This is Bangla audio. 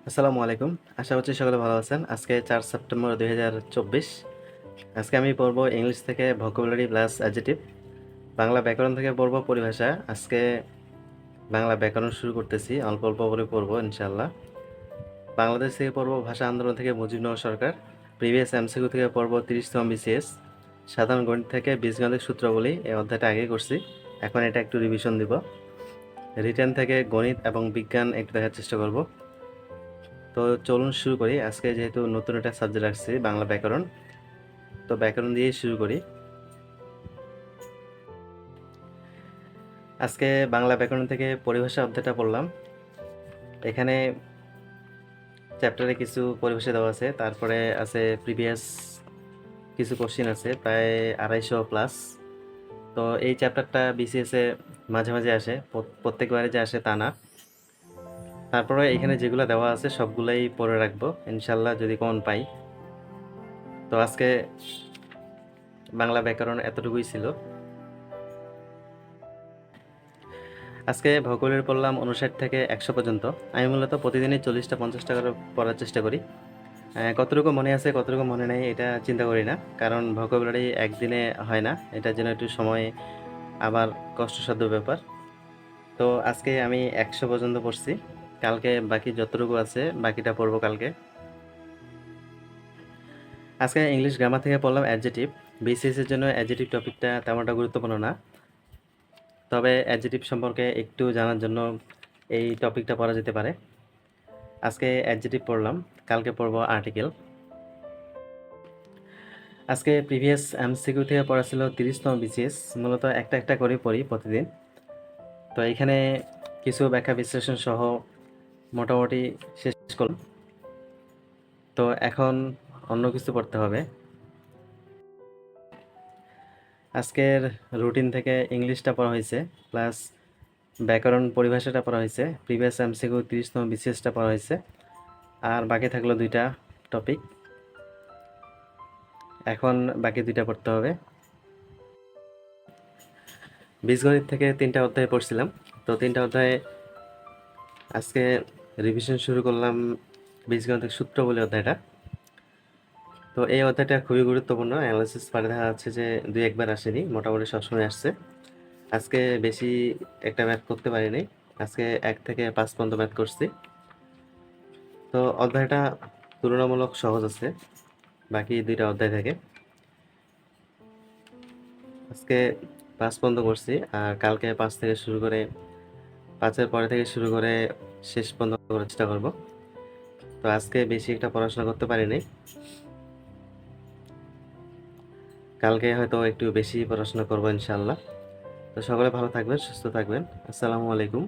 আসসালামু আলাইকুম। আশা করছি সকলে ভালো আছেন। আজকে ৪ সেপ্টেম্বর ২০২৪। আজকে আমি পড়ব ইংলিশ থেকে ভোকাবুলারি প্লাস অ্যাডজেক্টিভ। বাংলা ব্যাকরণ থেকে পড়ব পরিভাষা। আজকে বাংলা ব্যাকরণ শুরু করতেছি। অল্প অল্প করে পড়ব ইনশাআল্লাহ। বাংলাদেশ থেকে পড়ব ভাষা আন্দোলন থেকে মুজিবনগর সরকার। প্রিভিয়াস এমসিকিউ থেকে পড়ব ৩০তম বিসিএস। সাধারণ গণিত থেকে বীজগণিতের সূত্রগুলি এই অধ্যায়টা আগে করছি। এখন এটা একটু রিভিশন দিব। রিটেন থেকে গণিত এবং বিজ্ঞান একটু দেখার চেষ্টা করব। তো চলুন শুরু করি। আজকে যেহেতু নতুন একটা সাবজেক্ট রাখছি বাংলা ব্যাকরণ, তো ব্যাকরণ দিয়েই শুরু করি। আজকে বাংলা ব্যাকরণ থেকে পরিভাষা অধ্যায়টা পড়লাম। এখানে চ্যাপ্টারে কিছু পরিভাষা দেওয়া আছে, তারপরে আছে প্রিভিয়াস কিছু কোশ্চিন আছে প্রায় ২৫০ প্লাস। তো এই চ্যাপ্টারটা বিসিএসে মাঝে মাঝে আসে, প্রত্যেকবারে যে আসে তা না। তারপরে এখানে যেগুলো দেওয়া আছে সবগুলাই পড়ে রাখবো ইনশাল্লাহ যদি কমন পাই। তো আজকে বাংলা ব্যাকরণ এতটুকুই ছিল। আজকে ভূগোলের পড়লাম ৫৯ থেকে ১০০ পর্যন্ত। আমি মূলত প্রতিদিনই ৪০টা ৫০টা করে পড়ার চেষ্টা করি। কতটুকু মনে আছে কতটুকু মনে নেই এটা চিন্তা করি না, কারণ ভোকাবুলারি একদিনে হয় না, এটার জন্য একটু সময় আবার কষ্টসাধ্য ব্যাপার। তো আজকে আমি ১০০ পর্যন্ত পড়ছি। কালকে বাকি যতটুকু আছে বাকিটা পড়বো কালকে। আজকে ইংলিশ গ্রামার থেকে পড়লাম অ্যাডজেক্টিভ। বিসিএস এর জন্য অ্যাডজেক্টিভ টপিকটা তেমনটা গুরুত্বপূর্ণ না, তবে অ্যাডজেক্টিভ সম্পর্কে একটু জানার জন্য এই টপিকটা পড়া যেতে পারে। আজকে অ্যাডজেক্টিভ পড়লাম, কালকে পড়বো আর্টিকেল। আজকে প্রিভিয়াস এমসিকিউ থেকে পড়া ছিল ৩০তম বিসিএস। মূলত একটা একটা করে পড়ি প্রতিদিন। তো এখানে কিছু ব্যাখ্যা বিশ্লেষণ সহ মোটামুটি শেষ করলাম। তো এখন অন্য কিছু পড়তে হবে। আজকের রুটিন থেকে ইংলিশটা পড়া হয়েছে, প্লাস ব্যাকরণ পরিভাষাটা পড়া হয়েছে, প্রিভিয়াস এমসিকিউ ৩০তম বিসিএসটা পড়া হয়েছে, আর বাকি থাকলো 2টা টপিক। এখন বাকি 2টা পড়তে হবে। বীজগণিত থেকে 3টা অধ্যায় পড়ছিলাম। তো 3টা অধ্যায়ে আজকে রিভিশন শুরু করলাম বীজগণিতের সূত্র বলে অধ্যায়টা। তো এই অধ্যায়টা খুবই গুরুত্বপূর্ণ। অ্যানালাইসিস পারে দেখা যাচ্ছে যে 2-1বার আসেনি, মোটামুটি সবসময় আসছে। আজকে বেশি একটা ম্যাথ করতে পারিনি। আজকে 1 থেকে 5 পর্যন্ত ম্যাথ করছি। তো অধ্যায়টা তুলনামূলক সহজ আছে বাকি 2টা অধ্যায় থেকে। আজকে 5 পর্যন্ত করছি, আর কালকে 5 থেকে শুরু করে 5-এর পরে থেকে শুরু করে শেষ পর্যন্ত করার চেষ্টা করব। তো আজকে বেশি একটা পড়াশোনা করতে পারিনি, কালকে হয়তো একটু বেশি পড়াশোনা করবো ইনশাআল্লাহ। তো সকলে ভালো থাকবেন, সুস্থ থাকবেন। আসসালামু আলাইকুম।